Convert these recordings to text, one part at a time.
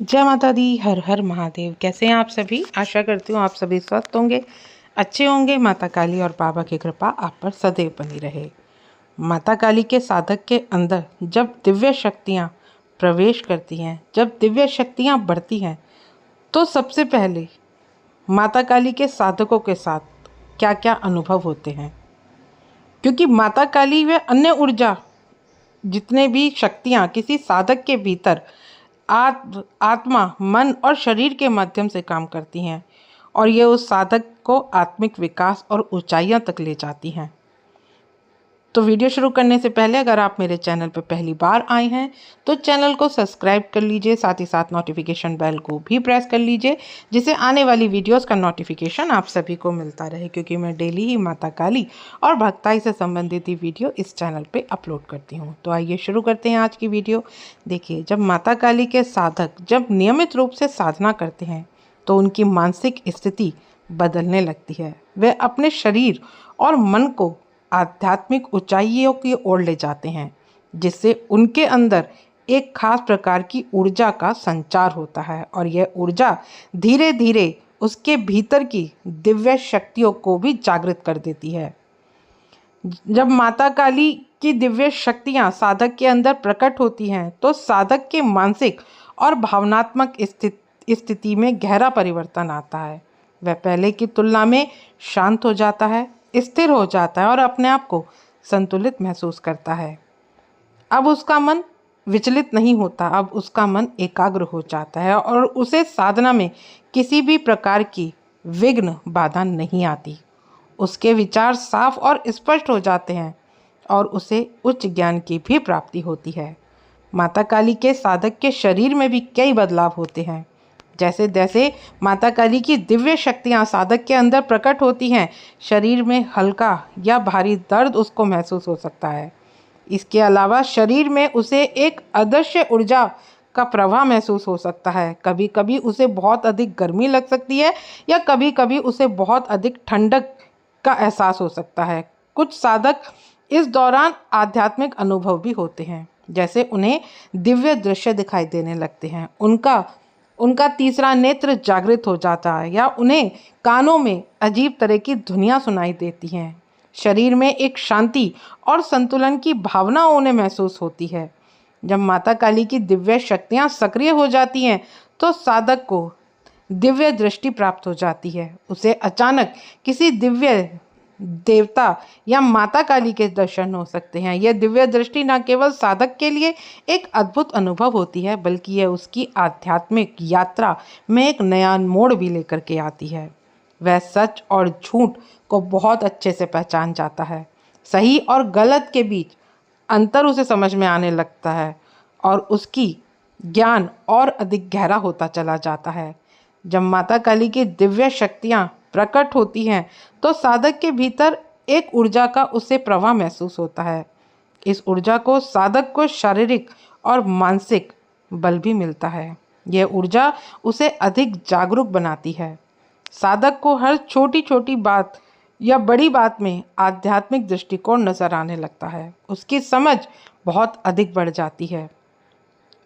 जय माता दी। हर हर महादेव। कैसे हैं आप सभी? आशा करती हूँ आप सभी स्वस्थ होंगे, अच्छे होंगे। माता काली और बाबा की कृपा आप पर सदैव बनी रहे। माता काली के साधक के अंदर जब दिव्य शक्तियाँ प्रवेश करती हैं, जब दिव्य शक्तियाँ बढ़ती हैं, तो सबसे पहले माता काली के साधकों के साथ क्या क्या अनुभव होते हैं। क्योंकि माता काली व अन्य ऊर्जा, जितने भी शक्तियाँ किसी साधक के भीतर आत्मा, मन और शरीर के माध्यम से काम करती हैं और ये उस साधक को आत्मिक विकास और ऊंचाइयों तक ले जाती हैं। तो वीडियो शुरू करने से पहले अगर आप मेरे चैनल पर पहली बार आए हैं तो चैनल को सब्सक्राइब कर लीजिए, साथ ही साथ नोटिफिकेशन बेल को भी प्रेस कर लीजिए, जिससे आने वाली वीडियोस का नोटिफिकेशन आप सभी को मिलता रहे। क्योंकि मैं डेली ही माता काली और भक्ताई से संबंधित ही वीडियो इस चैनल पे अपलोड करती हूँ। तो आइए शुरू करते हैं आज की वीडियो। देखिए, जब माता काली के साधक जब नियमित रूप से साधना करते हैं तो उनकी मानसिक स्थिति बदलने लगती है। वे अपने शरीर और मन को आध्यात्मिक ऊंचाइयों की ओर ले जाते हैं, जिससे उनके अंदर एक खास प्रकार की ऊर्जा का संचार होता है और यह ऊर्जा धीरे धीरे उसके भीतर की दिव्य शक्तियों को भी जागृत कर देती है। जब माता काली की दिव्य शक्तियां साधक के अंदर प्रकट होती हैं तो साधक के मानसिक और भावनात्मक स्थिति में गहरा परिवर्तन आता है। वह पहले की तुलना में शांत हो जाता है, स्थिर हो जाता है और अपने आप को संतुलित महसूस करता है। अब उसका मन विचलित नहीं होता, अब उसका मन एकाग्र हो जाता है और उसे साधना में किसी भी प्रकार की विघ्न बाधा नहीं आती। उसके विचार साफ और स्पष्ट हो जाते हैं और उसे उच्च ज्ञान की भी प्राप्ति होती है। माता काली के साधक के शरीर में भी कई बदलाव होते हैं। जैसे जैसे माता काली की दिव्य शक्तियाँ साधक के अंदर प्रकट होती हैं, शरीर में हल्का या भारी दर्द उसको महसूस हो सकता है। इसके अलावा शरीर में उसे एक अदृश्य ऊर्जा का प्रवाह महसूस हो सकता है। कभी कभी उसे बहुत अधिक गर्मी लग सकती है या कभी कभी उसे बहुत अधिक ठंडक का एहसास हो सकता है। कुछ साधक इस दौरान आध्यात्मिक अनुभव भी होते हैं, जैसे उन्हें दिव्य दृश्य दिखाई देने लगते हैं, उनका तीसरा नेत्र जागृत हो जाता है या उन्हें कानों में अजीब तरह की ध्वनियाँ सुनाई देती हैं। शरीर में एक शांति और संतुलन की भावना उन्हें महसूस होती है। जब माता काली की दिव्य शक्तियाँ सक्रिय हो जाती हैं तो साधक को दिव्य दृष्टि प्राप्त हो जाती है। उसे अचानक किसी दिव्य देवता या माता काली के दर्शन हो सकते हैं। यह दिव्य दृष्टि न केवल साधक के लिए एक अद्भुत अनुभव होती है, बल्कि यह उसकी आध्यात्मिक यात्रा में एक नया मोड़ भी लेकर के आती है। वह सच और झूठ को बहुत अच्छे से पहचान जाता है, सही और गलत के बीच अंतर उसे समझ में आने लगता है और उसकी ज्ञान और अधिक गहरा होता चला जाता है। जब माता काली की दिव्य शक्तियाँ प्रकट होती हैं तो साधक के भीतर एक ऊर्जा का उसे प्रवाह महसूस होता है। इस ऊर्जा को साधक को शारीरिक और मानसिक बल भी मिलता है। यह ऊर्जा उसे अधिक जागरूक बनाती है। साधक को हर छोटी छोटी बात या बड़ी बात में आध्यात्मिक दृष्टिकोण नजर आने लगता है। उसकी समझ बहुत अधिक बढ़ जाती है।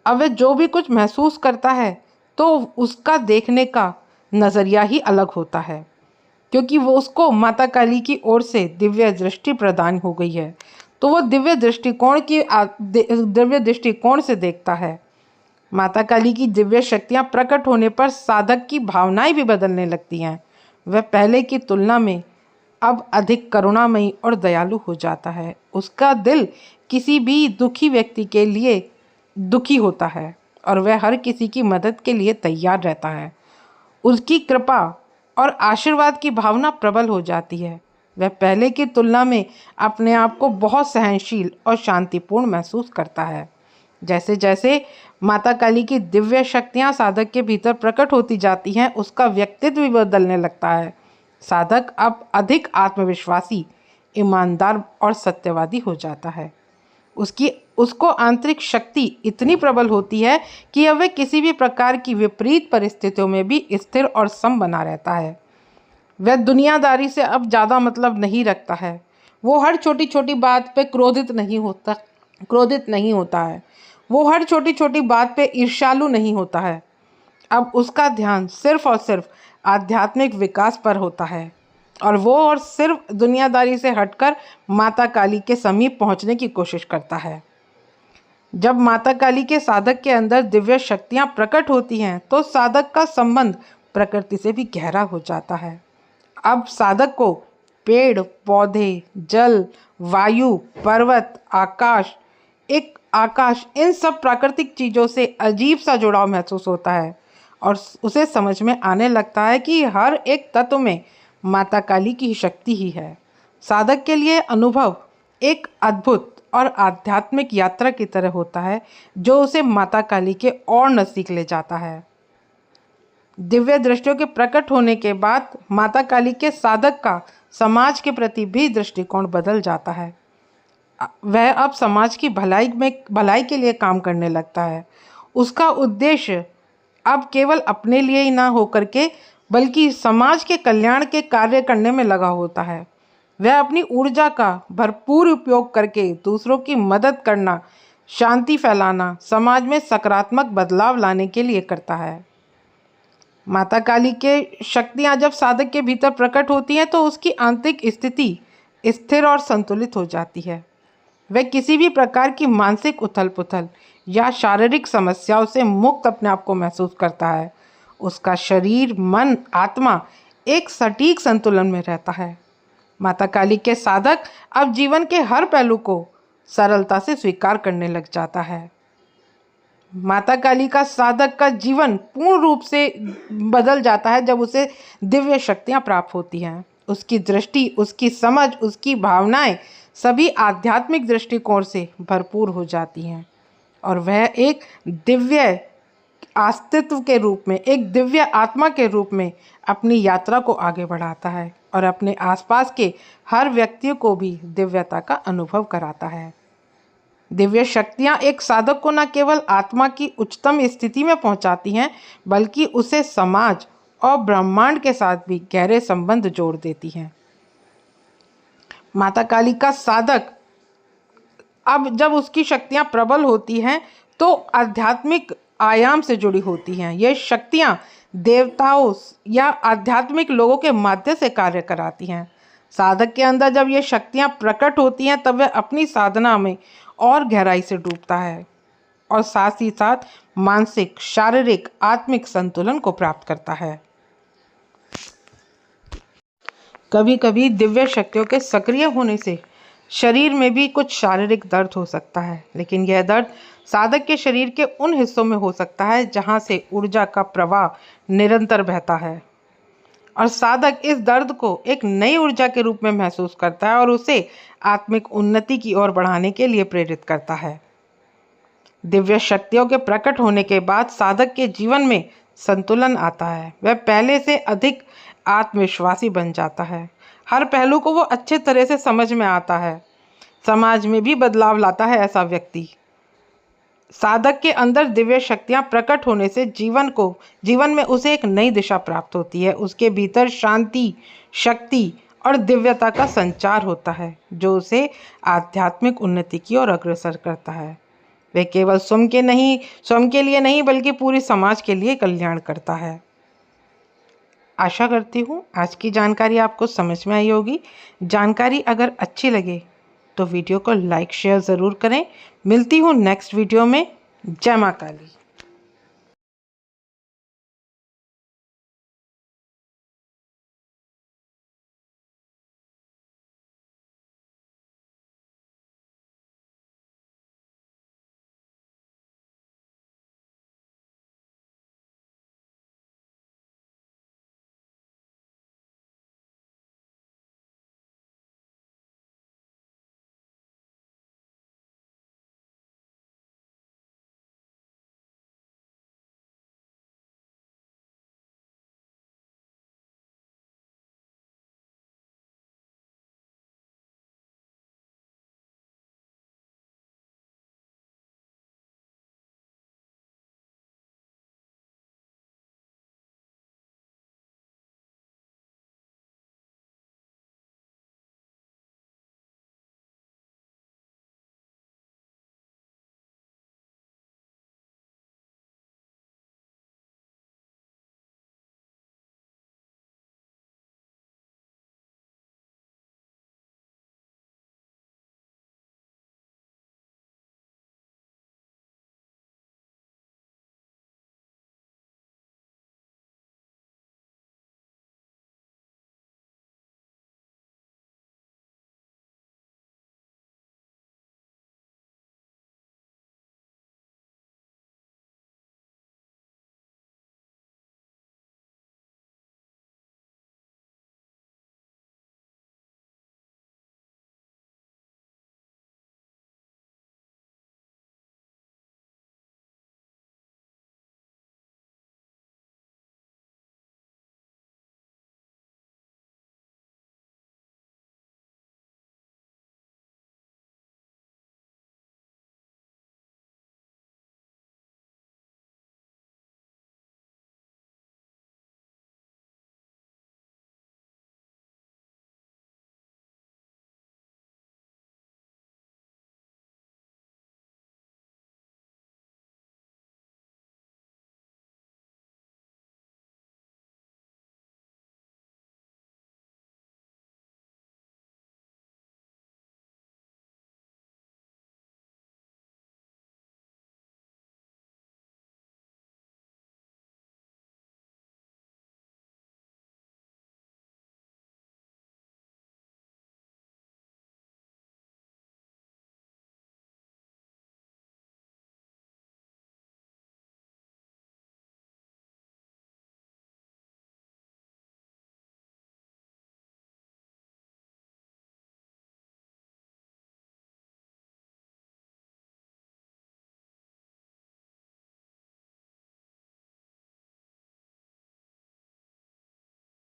अब वह जो भी कुछ महसूस करता है तो उसका देखने का नज़रिया ही अलग होता है, क्योंकि वो उसको माता काली की ओर से दिव्य दृष्टि प्रदान हो गई है। तो वो दिव्य दृष्टिकोण से देखता है। माता काली की दिव्य शक्तियाँ प्रकट होने पर साधक की भावनाएं भी बदलने लगती हैं। वह पहले की तुलना में अब अधिक करुणामयी और दयालु हो जाता है। उसका दिल किसी भी दुखी व्यक्ति के लिए दुखी होता है और वह हर किसी की मदद के लिए तैयार रहता है। उसकी कृपा और आशीर्वाद की भावना प्रबल हो जाती है। वह पहले की तुलना में अपने आप को बहुत सहनशील और शांतिपूर्ण महसूस करता है। जैसे जैसे माता काली की दिव्य शक्तियाँ साधक के भीतर प्रकट होती जाती हैं, उसका व्यक्तित्व भी बदलने लगता है। साधक अब अधिक आत्मविश्वासी, ईमानदार और सत्यवादी हो जाता है। उसको आंतरिक शक्ति इतनी प्रबल होती है कि अब वह किसी भी प्रकार की विपरीत परिस्थितियों में भी स्थिर और सम बना रहता है। वह दुनियादारी से अब ज़्यादा मतलब नहीं रखता है। वो हर छोटी छोटी बात पे क्रोधित नहीं होता है। वो हर छोटी छोटी बात पे ईर्ष्यालु नहीं होता है। अब उसका ध्यान सिर्फ और सिर्फ आध्यात्मिक विकास पर होता है और सिर्फ दुनियादारी से हटकर माता काली के समीप पहुंचने की कोशिश करता है। जब माता काली के साधक के अंदर दिव्य शक्तियां प्रकट होती हैं तो साधक का संबंध प्रकृति से भी गहरा हो जाता है। अब साधक को पेड़ पौधे, जल, वायु, पर्वत, आकाश इन सब प्राकृतिक चीज़ों से अजीब सा जुड़ाव महसूस होता है और उसे समझ में आने लगता है कि हर एक तत्व में माता काली की शक्ति ही है। साधक के लिए अनुभव एक अद्भुत और आध्यात्मिक यात्रा की तरह होता है जो उसे माता काली के और नज़दीक ले जाता है। दिव्य दृष्टियों के प्रकट होने के बाद माता काली के साधक का समाज के प्रति भी दृष्टिकोण बदल जाता है। वह अब समाज की भलाई के लिए काम करने लगता है। उसका उद्देश्य अब केवल अपने लिए ही ना होकर के बल्कि समाज के कल्याण के कार्य करने में लगा होता है। वह अपनी ऊर्जा का भरपूर उपयोग करके दूसरों की मदद करना, शांति फैलाना, समाज में सकारात्मक बदलाव लाने के लिए करता है। माता काली के शक्तियाँ जब साधक के भीतर प्रकट होती हैं तो उसकी आंतरिक स्थिति स्थिर और संतुलित हो जाती है। वह किसी भी प्रकार की मानसिक उथल पुथल या शारीरिक समस्याओं से मुक्त अपने आप को महसूस करता है। उसका शरीर, मन, आत्मा एक सटीक संतुलन में रहता है। माता काली के साधक अब जीवन के हर पहलू को सरलता से स्वीकार करने लग जाता है। माता काली का साधक का जीवन पूर्ण रूप से बदल जाता है जब उसे दिव्य शक्तियाँ प्राप्त होती हैं। उसकी दृष्टि, उसकी समझ, उसकी भावनाएं सभी आध्यात्मिक दृष्टिकोण से भरपूर हो जाती हैं और वह एक दिव्य अस्तित्व के रूप में, एक दिव्य आत्मा के रूप में अपनी यात्रा को आगे बढ़ाता है और अपने आसपास के हर व्यक्ति को भी दिव्यता का अनुभव कराता है। दिव्य शक्तियाँ एक साधक को न केवल आत्मा की उच्चतम स्थिति में पहुँचाती हैं बल्कि उसे समाज और ब्रह्मांड के साथ भी गहरे संबंध जोड़ देती हैं। माता काली का साधक अब जब उसकी शक्तियाँ प्रबल होती हैं तो आध्यात्मिक आयाम से जुड़ी होती हैं। ये शक्तियाँ देवताओं या आध्यात्मिक लोगों के माध्यम से कार्य कराती हैं। साधक के अंदर जब ये शक्तियाँ प्रकट होती हैं तब वह अपनी साधना में और गहराई से डूबता है और साथ ही साथ मानसिक, शारीरिक, आत्मिक संतुलन को प्राप्त करता है। कभी कभी दिव्य शक्तियों के सक्रिय होने से शरीर में भी कुछ शारीरिक दर्द हो सकता है, लेकिन यह दर्द साधक के शरीर के उन हिस्सों में हो सकता है जहां से ऊर्जा का प्रवाह निरंतर बहता है और साधक इस दर्द को एक नई ऊर्जा के रूप में महसूस करता है और उसे आत्मिक उन्नति की ओर बढ़ाने के लिए प्रेरित करता है। दिव्य शक्तियों के प्रकट होने के बाद साधक के जीवन में संतुलन आता है। वह पहले से अधिक आत्मविश्वासी बन जाता है। हर पहलू को वो अच्छे तरह से समझ में आता है। समाज में भी बदलाव लाता है ऐसा व्यक्ति। साधक के अंदर दिव्य शक्तियाँ प्रकट होने से जीवन में उसे एक नई दिशा प्राप्त होती है। उसके भीतर शांति, शक्ति और दिव्यता का संचार होता है जो उसे आध्यात्मिक उन्नति की ओर अग्रसर करता है। वह केवल स्वयं के लिए नहीं बल्कि पूरी समाज के लिए कल्याण करता है। आशा करती हूँ आज की जानकारी आपको समझ में आई होगी। जानकारी अगर अच्छी लगे तो वीडियो को लाइक शेयर ज़रूर करें। मिलती हूँ नेक्स्ट वीडियो में। जय मां काली।